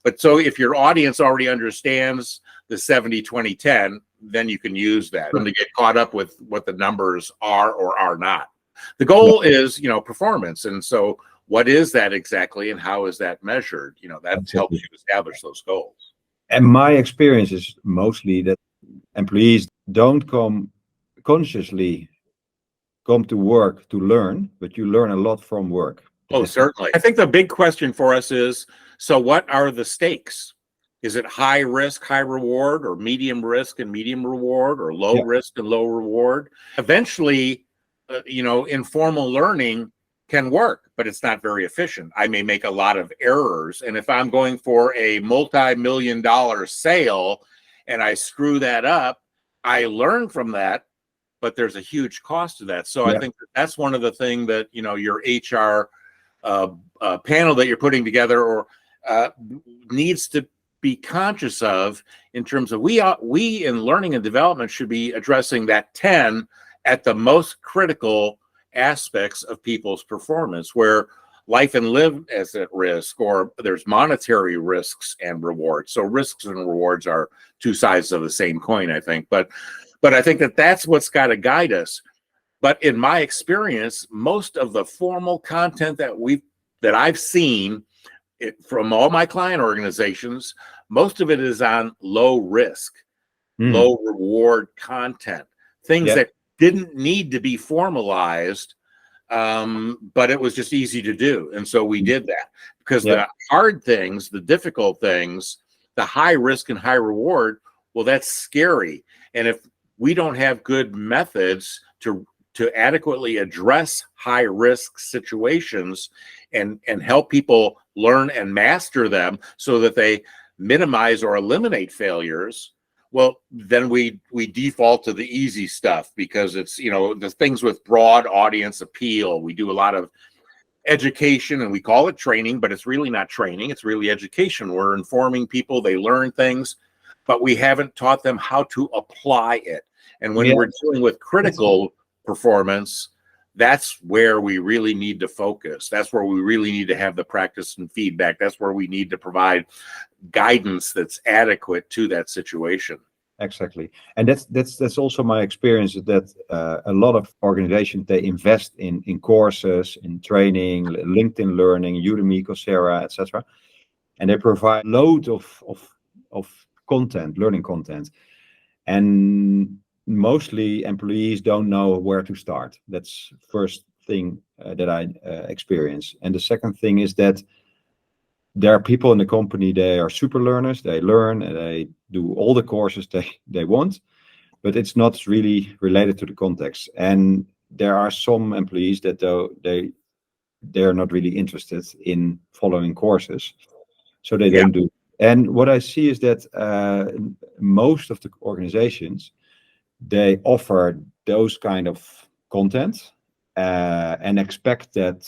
But so if your audience already understands the 70-20-10, then you can use that and to get caught up with what the numbers are or are not. The goal is, performance. And so what is that exactly and how is that measured? That helps you establish those goals. And my experience is mostly that employees don't consciously come to work to learn, but you learn a lot from work. Oh, certainly. I think the big question for us is, so what are the stakes? Is it high risk, high reward, or medium risk and medium reward, or low risk and low reward? Eventually, informal learning can work, but it's not very efficient. I may make a lot of errors. And if I'm going for a multi-million-dollar sale and I screw that up, I learn from that, but there's a huge cost to that. So I think that's one of the things that, your HR panel that you're putting together or needs to be conscious of in terms of we in learning and development should be addressing that 10 at the most critical aspects of people's performance, where life and live is at risk, or there's monetary risks and rewards. So risks and rewards are two sides of the same coin, I think. But I think that's what's got to guide us. But in my experience, most of the formal content that I've seen from all my client organizations, most of it is on low risk, low reward content, things that didn't need to be formalized, but it was just easy to do. And so we did that because the hard things, the difficult things, the high risk and high reward, well, that's scary. And if we don't have good methods to adequately address high risk situations and help people learn and master them so that they minimize or eliminate failures, well, then we default to the easy stuff because it's, the things with broad audience appeal. We do a lot of education and we call it training, but it's really not training. It's really education. We're informing people, they learn things, but we haven't taught them how to apply it. And when we're dealing with critical performance, that's where we really need to focus. That's where we really need to have the practice and feedback. That's where we need to provide guidance that's adequate to that situation. Exactly. And that's also my experience, that a lot of organizations, they invest in courses, in training, LinkedIn Learning, Udemy, Coursera, etc. And they provide loads of content, learning content. And mostly employees don't know where to start. That's first thing that I experience. And the second thing is that there are people in the company, they are super learners, they learn and they do all the courses they want, but it's not really related to the context. And there are some employees that they're not really interested in following courses, so they don't do. And what I see is that most of the organizations, they offer those kind of content and expect that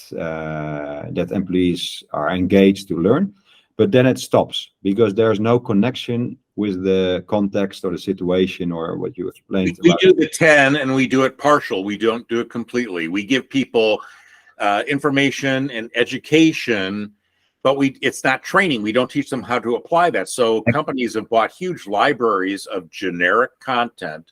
that employees are engaged to learn, but then it stops because there's no connection with the context or the situation or what you explained. We do the 10 and we do it partial. We don't do it completely. We give people information and education, but it's not training. We don't teach them how to apply that. So companies have bought huge libraries of generic content,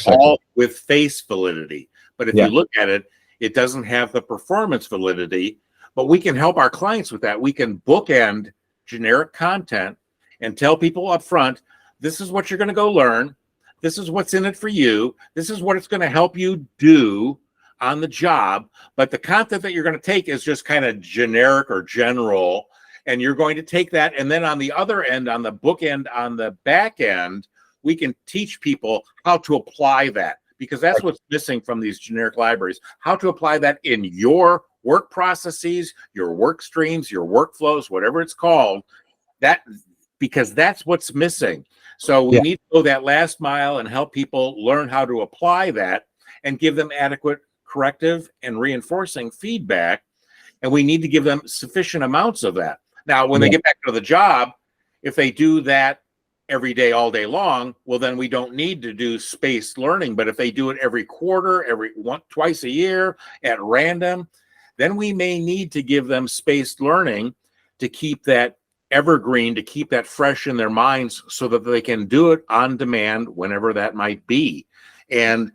all with face validity. But if you look at it, it doesn't have the performance validity, but we can help our clients with that. We can bookend generic content and tell people up front, this is what you're going to go learn. This is what's in it for you. This is what it's going to help you do on the job. But the content that you're going to take is just kind of generic or general. And you're going to take that. And then on the other end, on the bookend, on the back end, we can teach people how to apply that, because that's what's missing from these generic libraries, how to apply that in your work processes, your work streams, your workflows, whatever it's called, because that's what's missing. So we need to go that last mile and help people learn how to apply that and give them adequate corrective and reinforcing feedback. And we need to give them sufficient amounts of that. Now, when they get back to the job, if they do that every day, all day long, well, then we don't need to do spaced learning. But if they do it every quarter, twice a year at random, then we may need to give them spaced learning to keep that evergreen to keep that fresh in their minds so that they can do it on demand whenever that might be. And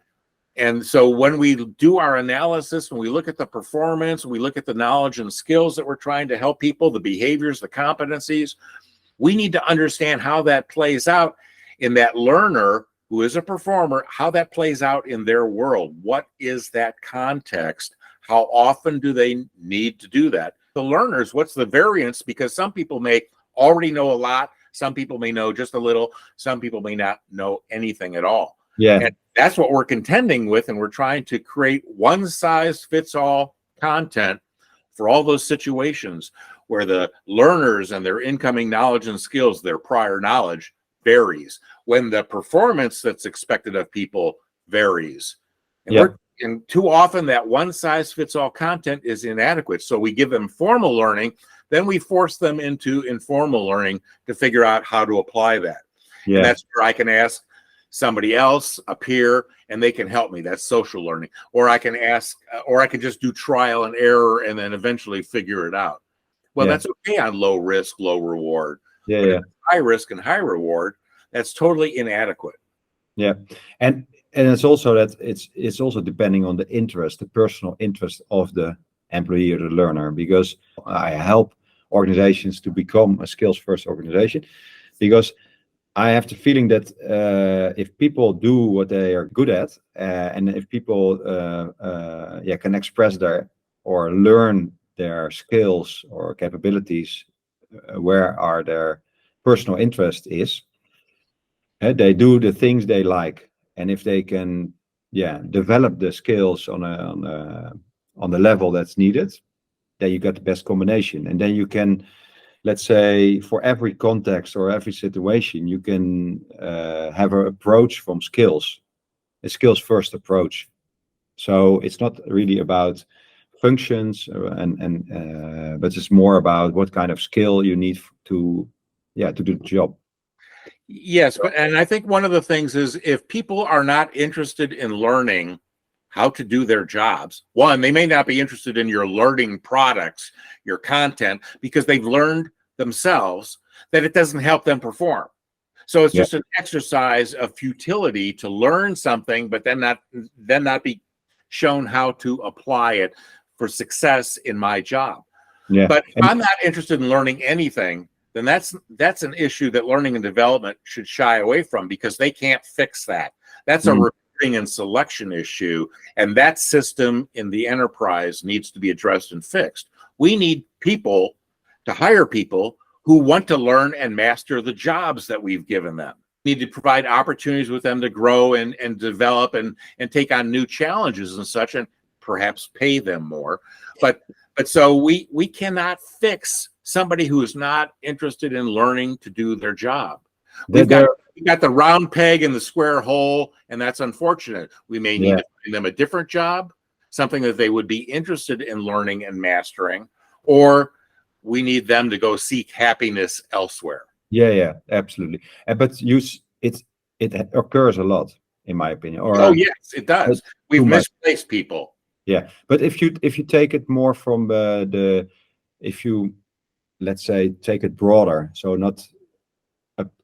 so when we do our analysis, when we look at the performance, we look at the knowledge and skills that we're trying to help people, the behaviors, the competencies, we need to understand how that plays out in that learner who is a performer, how that plays out in their world. What is that context? How often do they need to do that? The learners, what's the variance? Because some people may already know a lot. Some people may know just a little. Some people may not know anything at all. Yeah. And that's what we're contending with. And we're trying to create one size fits all content for all those situations where the learners and their incoming knowledge and skills, their prior knowledge varies, when the performance that's expected of people varies. And, and too often that one size fits all content is inadequate. So we give them formal learning, then we force them into informal learning to figure out how to apply that. And that's where I can ask somebody else, a peer, and they can help me. That's social learning. Or I can ask, or I can just do trial and error and then eventually figure it out. Well, that's okay on low risk, low reward. High risk and high reward, that's totally inadequate. And it's also that it's also depending on the interest, the personal interest of the employee or the learner, because I help organizations to become a skills first organization, because I have the feeling that if people do what they are good at, and if people can express their or learn their skills or capabilities, where are their personal interest is, they do the things they like, and if they can develop the skills on the level that's needed, then you get the best combination. And then you can, let's say, for every context or every situation, you can have an approach from skills, a skills first approach. So it's not really about functions but it's more about what kind of skill you need to do the job. Yes, and I think one of the things is, if people are not interested in learning how to do their jobs, one, they may not be interested in your learning products, your content, because they've learned themselves that it doesn't help them perform. So it's just an exercise of futility to learn something, but then not be shown how to apply it for success in my job. But if I'm not interested in learning anything, then that's an issue that learning and development should shy away from, because they can't fix that. That's a recruiting and selection issue, and that system in the enterprise needs to be addressed and fixed. We need people to hire people who want to learn and master the jobs that we've given them. We need to provide opportunities with them to grow and develop and take on new challenges and such, and perhaps pay them more. But so we cannot fix somebody who is not interested in learning to do their job. We've got the round peg in the square hole, and that's unfortunate. We may need to find them a different job, something that they would be interested in learning and mastering, or we need them to go seek happiness elsewhere. Absolutely. But it occurs a lot, in my opinion. Oh yes, it does. We've misplaced people. But if you take it more from if you, let's say, take it broader, so not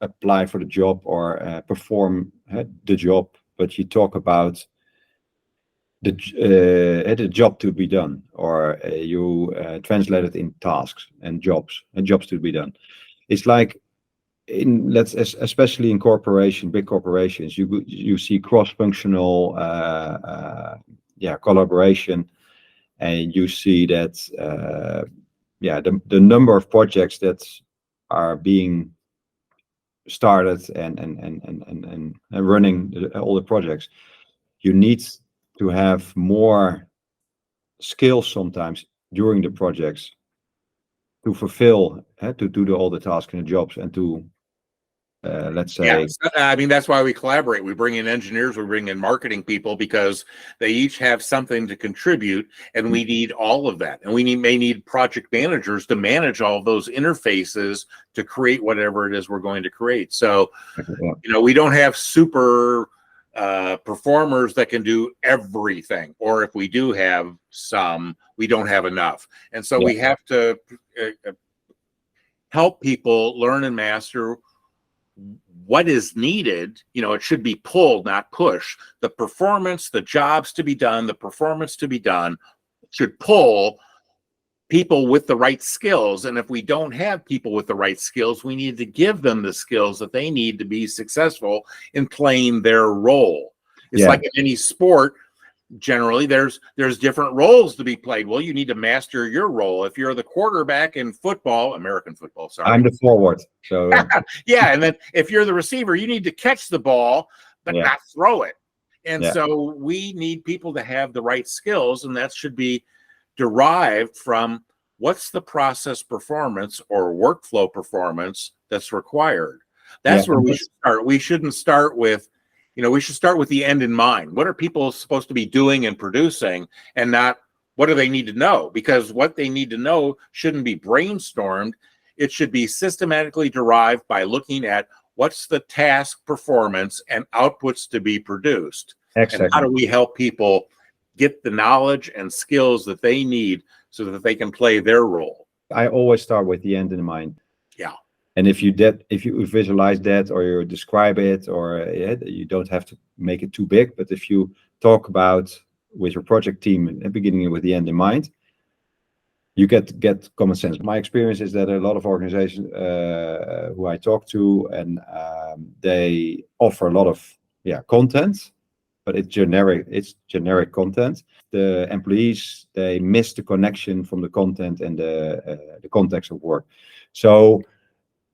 apply for the job or perform the job, but you talk about the job to be done, or you translate it in tasks and jobs to be done. It's like especially in big corporations, you see cross-functional collaboration, and you see that the number of projects that are being started and running all the projects, you need to have more skills sometimes during the projects to fulfill, to do all the tasks and the jobs, and to let's say, I mean, that's why we collaborate. We bring in engineers, we bring in marketing people, because they each have something to contribute, and we need all of that. And we may need project managers to manage all of those interfaces to create whatever it is we're going to create. So, we don't have super performers that can do everything, or if we do have some, we don't have enough. And so we have to help people learn and master what is needed. It should be pull, not push. The performance, the jobs to be done, the performance to be done should pull people with the right skills. And if we don't have people with the right skills, we need to give them the skills that they need to be successful in playing their role. It's like in any sport. Generally, there's different roles to be played. Well, you need to master your role. If you're the quarterback in football, American football, sorry. I'm the forward. So yeah, and then if you're the receiver, you need to catch the ball, but not throw it. And so we need people to have the right skills, and that should be derived from what's the process performance or workflow performance that's required. That's where we should start. We shouldn't start with we should start with the end in mind. What are people supposed to be doing and producing, and not what do they need to know? Because what they need to know shouldn't be brainstormed. It should be systematically derived by looking at what's the task performance and outputs to be produced. Exactly. And how do we help people get the knowledge and skills that they need so that they can play their role? I always start with the end in mind. Yeah. And if you visualize that, or you describe it, or you don't have to make it too big, but if you talk about with your project team at the beginning with the end in mind, you get common sense. My experience is that a lot of organizations who I talk to, and they offer a lot of content, but it's generic content. The employees, they miss the connection from the content and the context of work. So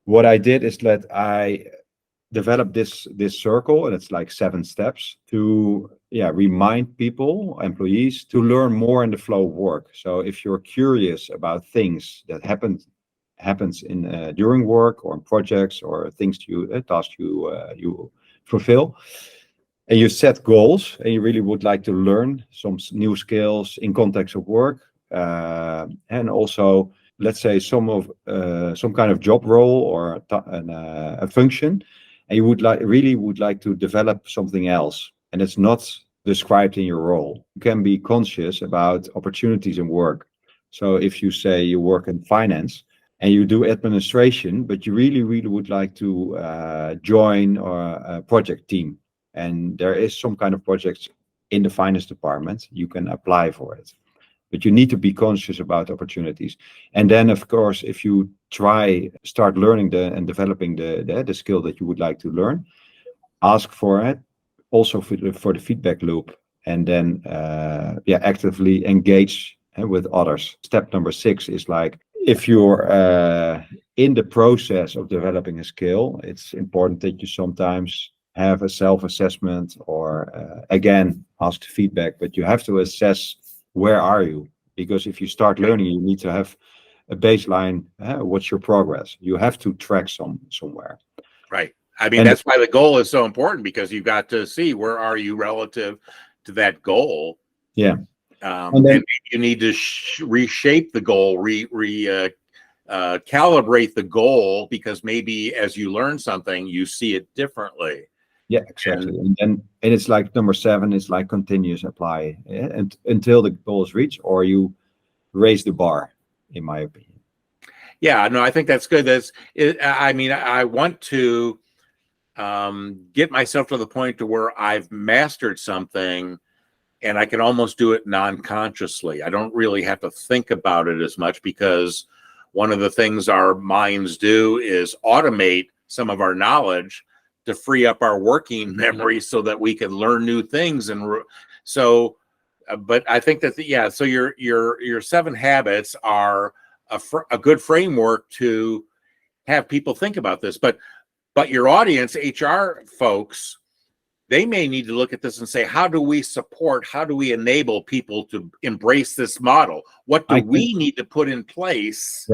what I did is that I developed this circle, and it's like 7 steps to remind people, employees, to learn more in the flow of work. So if you're curious about things that happens in during work, or in projects, or things tasks you fulfill, and you set goals, and you really would like to learn some new skills in context of work, and also, let's say, some kind of job role or a function, and you would like to develop something else, and it's not described in your role. You can be conscious about opportunities in work. So if you say you work in finance and you do administration, but you really would like to join a project team, and there is some kind of projects in the finance department, you can apply for it. But you need to be conscious about opportunities. And then, of course, if you start learning and developing the skill that you would like to learn, ask for it, also for the feedback loop, and then actively engage with others. Step number 6 is like, if you're in the process of developing a skill, it's important that you sometimes have a self-assessment, or again, ask feedback, but you have to assess, where are you? Because if you start learning, you need to have a baseline. What's your progress? You have to track somewhere. Right. I mean, that's why the goal is so important, because you've got to see where are you relative to that goal. Yeah. And you need to reshape the goal, calibrate the goal, because maybe as you learn something, you see it differently. Yeah, exactly. And it's like number 7 is like continuous apply, and until the goal is reached, or you raise the bar, in my opinion. Yeah, no, I think that's good. I mean, I want to get myself to the point to where I've mastered something, and I can almost do it non-consciously. I don't really have to think about it as much, because one of the things our minds do is automate some of our knowledge to free up our working memory so that we can learn new things. And so, but I think that, so your 7 habits are a good framework to have people think about this. But your audience, HR folks, they may need to look at this and say, how do we enable people to embrace this model? What do we need to put in place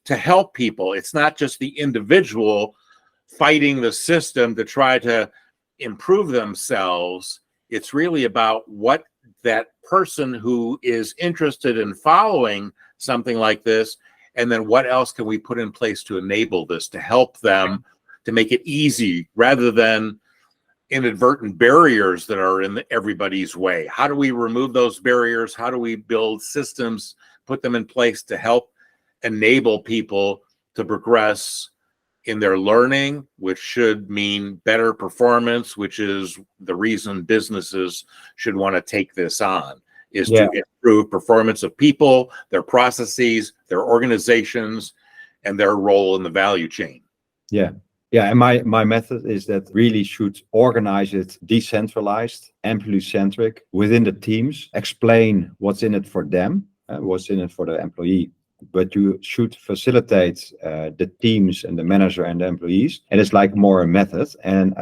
to help people? It's not just the individual fighting the system to try to improve themselves. It's really about what that person who is interested in following something like this, and then what else can we put in place to enable this, to help them, to make it easy, rather than inadvertent barriers that are in everybody's way. How do we remove those barriers? How do we build systems, put them in place to help enable people to progress in their learning, which should mean better performance, which is the reason businesses should want to take this on, is Yeah. to improve performance of people, their processes, their organizations, and their role in the value chain. Yeah. Yeah, and my method is that really should organize it decentralized, employee-centric within the teams, explain what's in it for them, what's in it for the employee. But you should facilitate the teams and the manager and the employees. And it's like more a method. And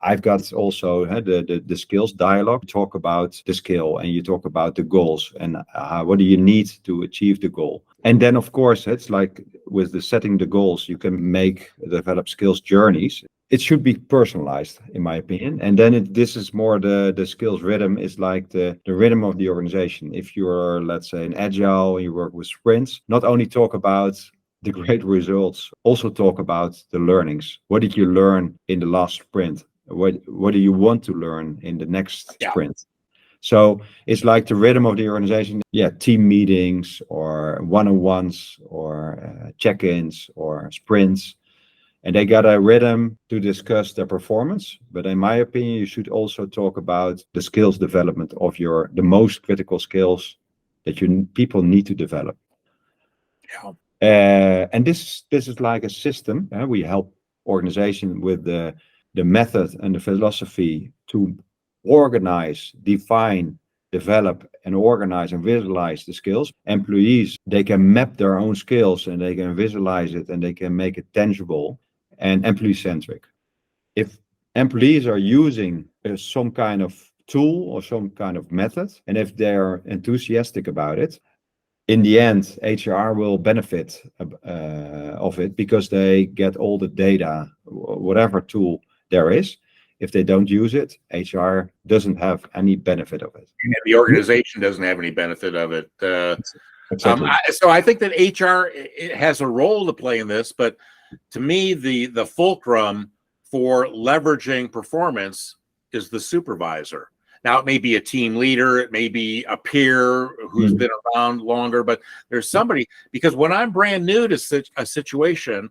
I've got also the skills dialogue. You talk about the skill and you talk about the goals and what do you need to achieve the goal. And then, of course, it's like with the setting the goals, you can develop skills journeys. It should be personalized, in my opinion. And then this is more the skills rhythm is like the rhythm of the organization. If you're, let's say, an agile, you work with sprints, not only talk about the great results, also talk about the learnings. What did you learn in the last sprint? What do you want to learn in the next sprint? So it's like the rhythm of the organization. Yeah, team meetings or one-on-ones or check-ins or sprints. And they got a rhythm to discuss their performance. But in my opinion, you should also talk about the skills development of the most critical skills that people need to develop. Yeah. And this is like a system. We help organization with the method and the philosophy to organize, define, develop, and organize and visualize the skills. Employees, they can map their own skills and they can visualize it and they can make it tangible and employee-centric. If employees are using some kind of tool or some kind of method, and if they're enthusiastic about it, in the end, HR will benefit of it because they get all the data, whatever tool there is. If they don't use it, HR doesn't have any benefit of it. And the organization doesn't have any benefit of it. Exactly. So I think that HR has a role to play in this, but to me, the fulcrum for leveraging performance is the supervisor. Now, it may be a team leader, it may be a peer who's been around longer, but there's somebody, because when I'm brand new to a situation,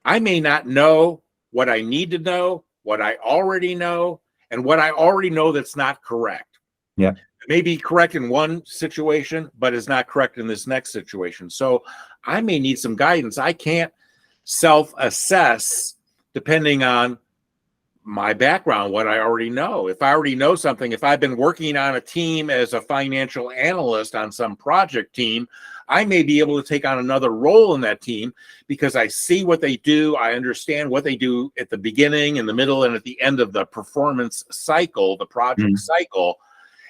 I may not know what I need to know, what I already know, and what I already know that's not correct. Yeah. It may be correct in one situation, but is not correct in this next situation. So I may need some guidance. I can't self-assess depending on my background, what I already know. If I already know something, if I've been working on a team as a financial analyst on some project team, I may be able to take on another role in that team because I see what they do. I understand what they do at the beginning, in the middle, and at the end of the performance cycle, the project cycle.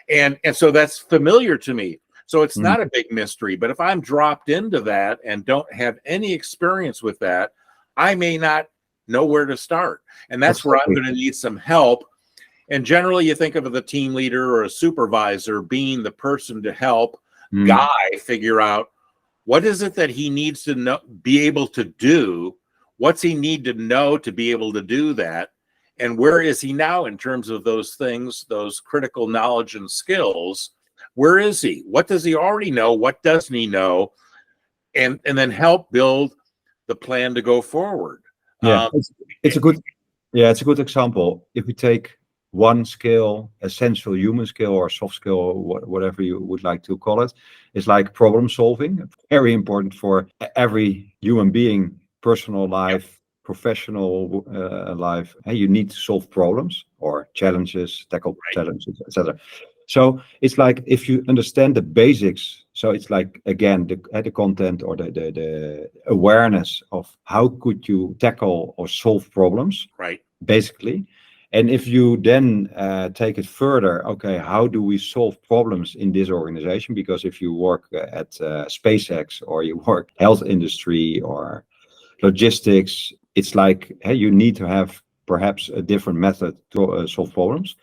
And so that's familiar to me. So it's not a big mystery. But if I'm dropped into that and don't have any experience with that, I may not know where to start. And that's where I'm going to need some help. And generally, you think of the team leader or a supervisor being the person to help Guy figure out what is it that he needs to know, be able to do. What's he need to know to be able to do that? And where is he now in terms of those things, those critical knowledge and skills? Where is he? What does he already know? What doesn't he know? And then help build the plan to go forward. Yeah, it's a good example. If we take one skill, essential human skill or soft skill, or whatever you would like to call it, it's like problem solving. Very important for every human being, personal life, professional life. You need to solve problems or challenges, tackle challenges, etc. So it's like if you understand the basics. So it's like, again, the content or the awareness of how could you tackle or solve problems, basically. And if you then take it further, okay, how do we solve problems in this organization? Because if you work at SpaceX or you work health industry or logistics, it's like, hey, you need to have perhaps a different method to solve problems.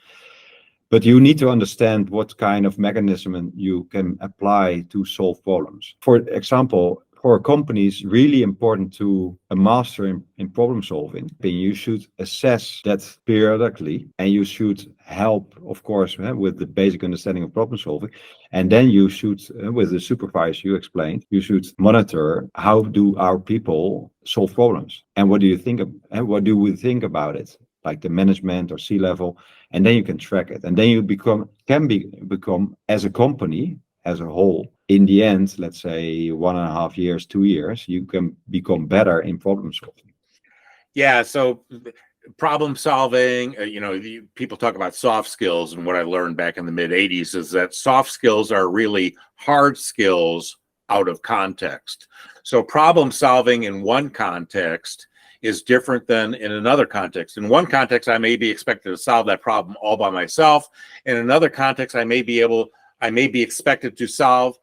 But you need to understand what kind of mechanism you can apply to solve problems. For example, for a company is really important to a master in problem solving. You should assess that periodically, and you should help, of course, with the basic understanding of problem solving. And then you should, with the supervisor you explained, you should monitor how do our people solve problems, and what do you think of, and what do we think about it, like the management or C-level, and then you can track it, and then you become as a company as a whole. In the end, let's say 1.5 years, 2 years, you can become better in problem solving. Yeah. So problem solving, people talk about soft skills, and what I learned back in the mid 80s is that soft skills are really hard skills out of context. So problem solving in one context is different than in another context. In one context, I may be expected to solve that problem all by myself. In another context, I may be expected to solve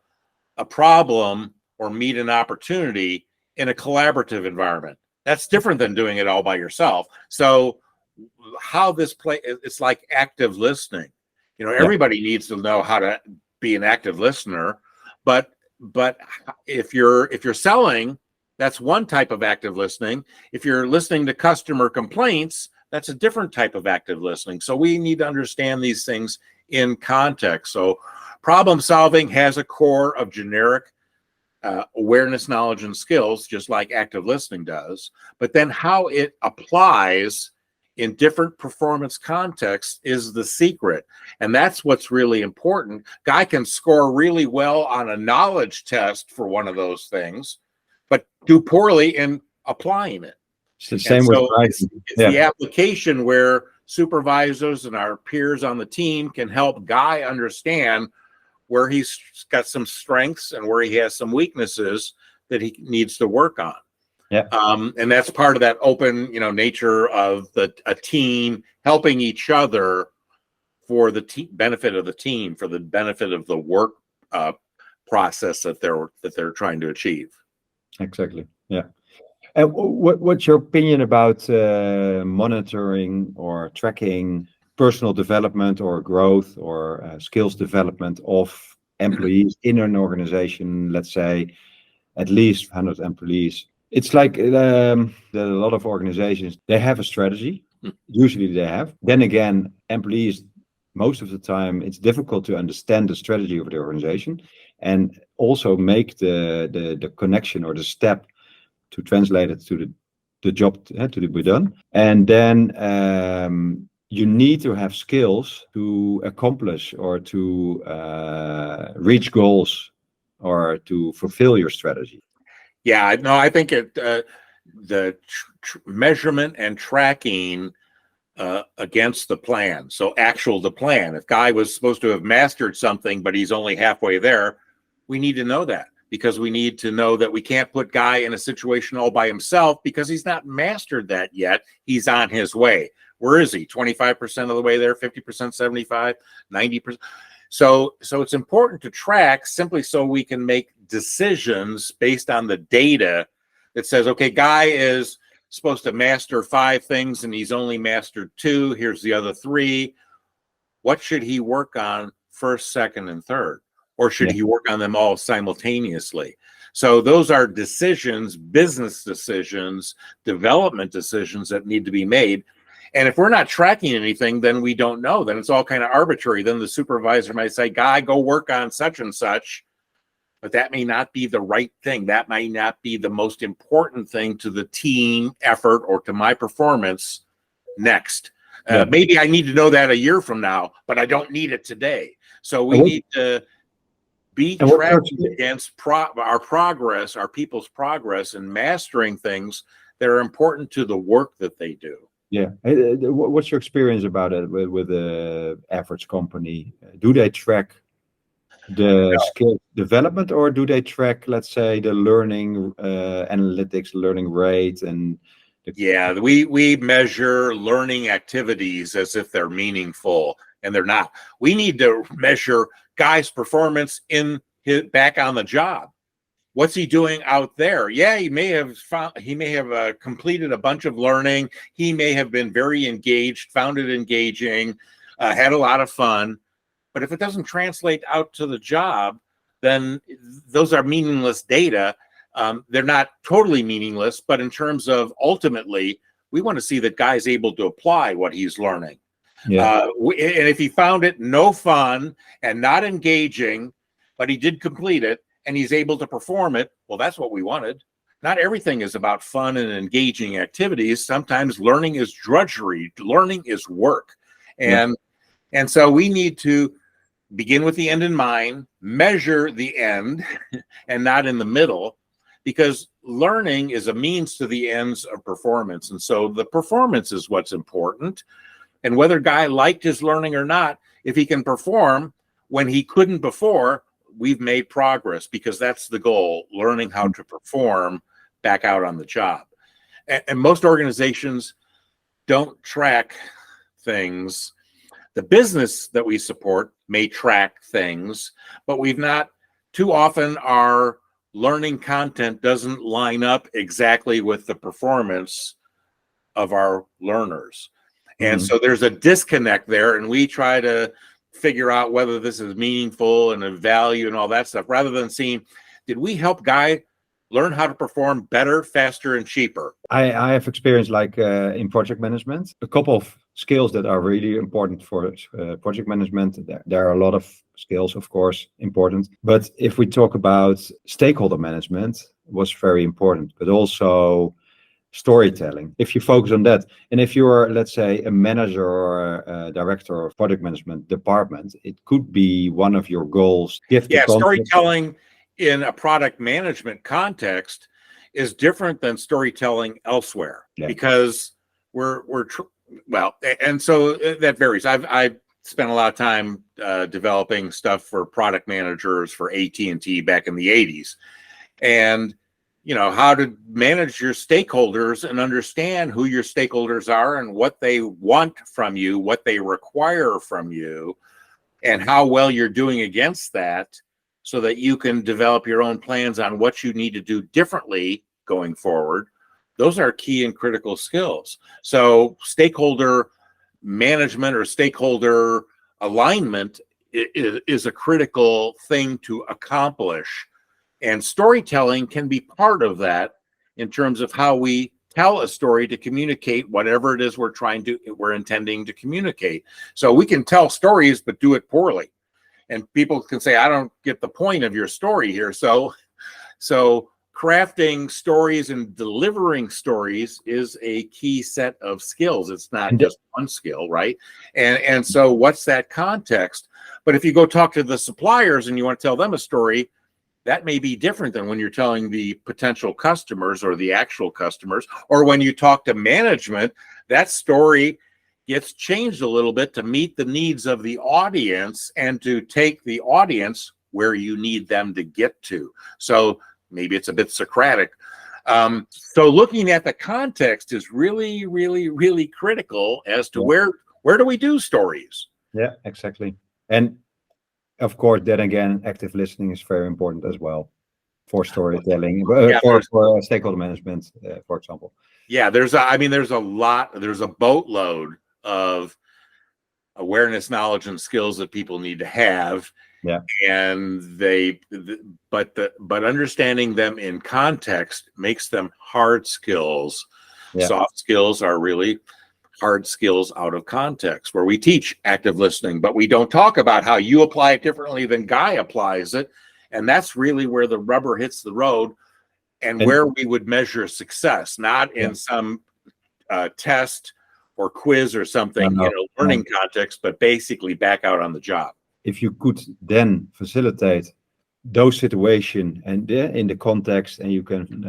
a problem or meet an opportunity in a collaborative environment. That's different than doing it all by yourself. So how this play, it's like active listening. Everybody needs to know how to be an active listener, but if you're selling, that's one type of active listening. If you're listening to customer complaints, that's a different type of active listening. So we need to understand these things in context. So problem solving has a core of generic awareness, knowledge, and skills, just like active listening does. But then how it applies in different performance contexts is the secret. And that's what's really important. Guy can score really well on a knowledge test for one of those things, but do poorly in applying it. It's the same with it's the application where supervisors and our peers on the team can help Guy understand where he's got some strengths and where he has some weaknesses that he needs to work on. Yeah. And that's part of that open, nature of a team helping each other for the benefit of the team, for the benefit of the work process that they're trying to achieve. Exactly. Yeah. And what's your opinion about monitoring or tracking personal development or growth or skills development of employees in an organization? Let's say at least 100 employees. It's like that a lot of organizations, they have a strategy. Usually they have. Then again, employees, most of the time, it's difficult to understand the strategy of the organization and also make the connection or the step to translate it to the job to be done. And then you need to have skills to accomplish or to reach goals or to fulfill your strategy. Yeah, no, I think the measurement and tracking against the plan. So the plan. If Guy was supposed to have mastered something, but he's only halfway there, we need to know that, because we need to know that we can't put Guy in a situation all by himself because he's not mastered that yet. He's on his way. Where is he? 25% of the way there, 50%, 75, 90%. So it's important to track simply so we can make decisions based on the data that says, okay, Guy is supposed to master 5 things and he's only mastered 2. Here's the other 3. What should he work on first, second, and third? Or should he work on them all simultaneously? So those are decisions, business decisions, development decisions that need to be made. And if we're not tracking anything, then we don't know. Then it's all kind of arbitrary. Then the supervisor might say, Guy, go work on such and such. But that may not be the right thing. That may not be the most important thing to the team effort or to my performance next. Maybe I need to know that a year from now, but I don't need it today. So we need to be tracking against our progress, our people's progress in mastering things that are important to the work that they do. Yeah. What's your experience about it with the average company? Do they track the skill development, or do they track, let's say, the learning analytics, learning rate, and we measure learning activities as if they're meaningful, and they're not. We need to measure Guy's performance back on the job. What's he doing out there? Yeah, he may have completed a bunch of learning. He may have been very engaged, found it engaging, had a lot of fun. But if it doesn't translate out to the job, then those are meaningless data. they're not totally meaningless, but in terms of ultimately, we want to see that guy's able to apply what he's learning. Yeah. And if he found it no fun and not engaging, but he did complete it and he's able to perform it, well, that's what we wanted. Not everything is about fun and engaging activities. Sometimes learning is drudgery. Learning is work. And so we need to begin with the end in mind, measure the end and not in the middle, because learning is a means to the ends of performance. And so the performance is what's important. And whether guy liked his learning or not, if he can perform when he couldn't before, we've made progress, because that's the goal, learning how to perform back out on the job. And most organizations don't track things. The business that we support may track things, but we've not, too often our learning content doesn't line up exactly with the performance of our learners. And so there's a disconnect there, and we try to figure out whether this is meaningful and of value and all that stuff, rather than seeing, did we help guy learn how to perform better, faster, and cheaper? I have experience like in project management, a couple of skills that are really important for project management. There are a lot of skills, of course, important. But if we talk about stakeholder management, was very important, but also storytelling. If you focus on that, and if you're, let's say, a manager or a director of product management department, it could be one of your goals. Storytelling in a product management context is different than storytelling elsewhere, because and so that varies. I've spent a lot of time developing stuff for product managers for AT&T back in the 80s, and how to manage your stakeholders and understand who your stakeholders are and what they want from you, what they require from you, and how well you're doing against that, so that you can develop your own plans on what you need to do differently going forward. Those are key and critical skills. So stakeholder management or stakeholder alignment is a critical thing to accomplish. And storytelling can be part of that in terms of how we tell a story to communicate whatever it is we're intending to communicate. So we can tell stories, but do it poorly. And people can say, I don't get the point of your story here. So crafting stories and delivering stories is a key set of skills. It's not just one skill, right? And so what's that context? But if you go talk to the suppliers and you want to tell them a story, that may be different than when you're telling the potential customers or the actual customers, or when you talk to management, that story gets changed a little bit to meet the needs of the audience and to take the audience where you need them to get to. So maybe it's a bit Socratic. So looking at the context is really, really, really critical as to where do we do stories? Yeah, exactly. And of course, then again, active listening is very important as well for storytelling, for stakeholder management, for example. Yeah, there's a boatload of awareness, knowledge, and skills that people need to have. Yeah. And but understanding them in context makes them hard skills. Yeah. Soft skills are really hard skills out of context, where we teach active listening, but we don't talk about how you apply it differently than Guy applies it. And that's really where the rubber hits the road, and where we would measure success, not in some test or quiz or something, learning context, but basically back out on the job. If you could then facilitate those situations and in the context, and you can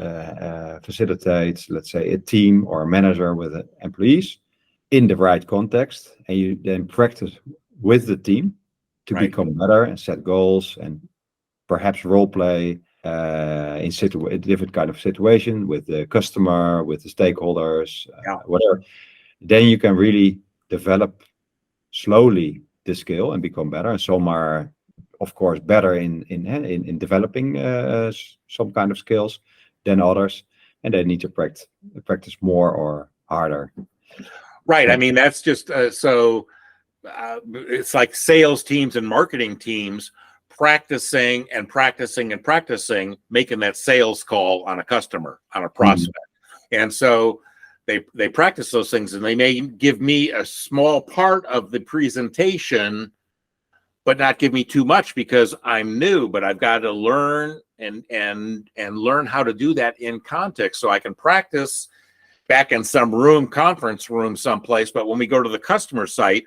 facilitate, let's say, a team or a manager with employees in the right context, and you then practice with the team to become better and set goals and perhaps role play in different kind of situation with the customer, with the stakeholders, whatever. Then you can really develop slowly the skill and become better. And some are, of course, better in developing some kind of skills than others, and they need to practice more or harder. Right. I mean, that's just it's like sales teams and marketing teams practicing and practicing and practicing making that sales call on a customer, on a prospect. And so they practice those things, and they may give me a small part of the presentation, but not give me too much because I'm new, but I've got to learn and learn how to do that in context so I can practice back in some room, conference room someplace. But when we go to the customer site,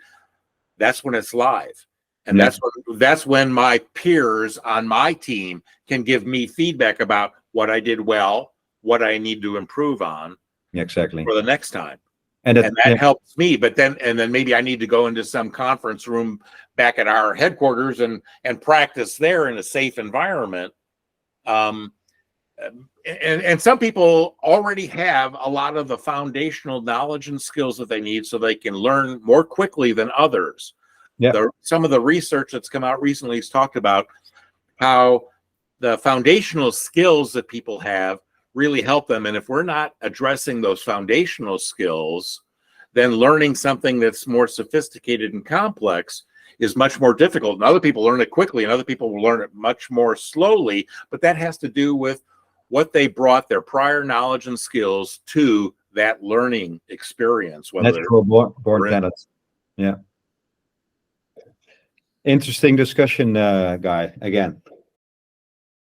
that's when it's live. And that's when my peers on my team can give me feedback about what I did well, what I need to improve on exactly for the next time. And that helps me. But then maybe I need to go into some conference room back at our headquarters and practice there in a safe environment. And some people already have a lot of the foundational knowledge and skills that they need so they can learn more quickly than others. Some of the research that's come out recently has talked about how the foundational skills that people have really help them. And if we're not addressing those foundational skills, then learning something that's more sophisticated and complex is much more difficult. And other people learn it quickly, and other people will learn it much more slowly. But that has to do with what they brought their prior knowledge and skills to that learning experience. Natural born talents. Yeah. Interesting discussion, Guy, again.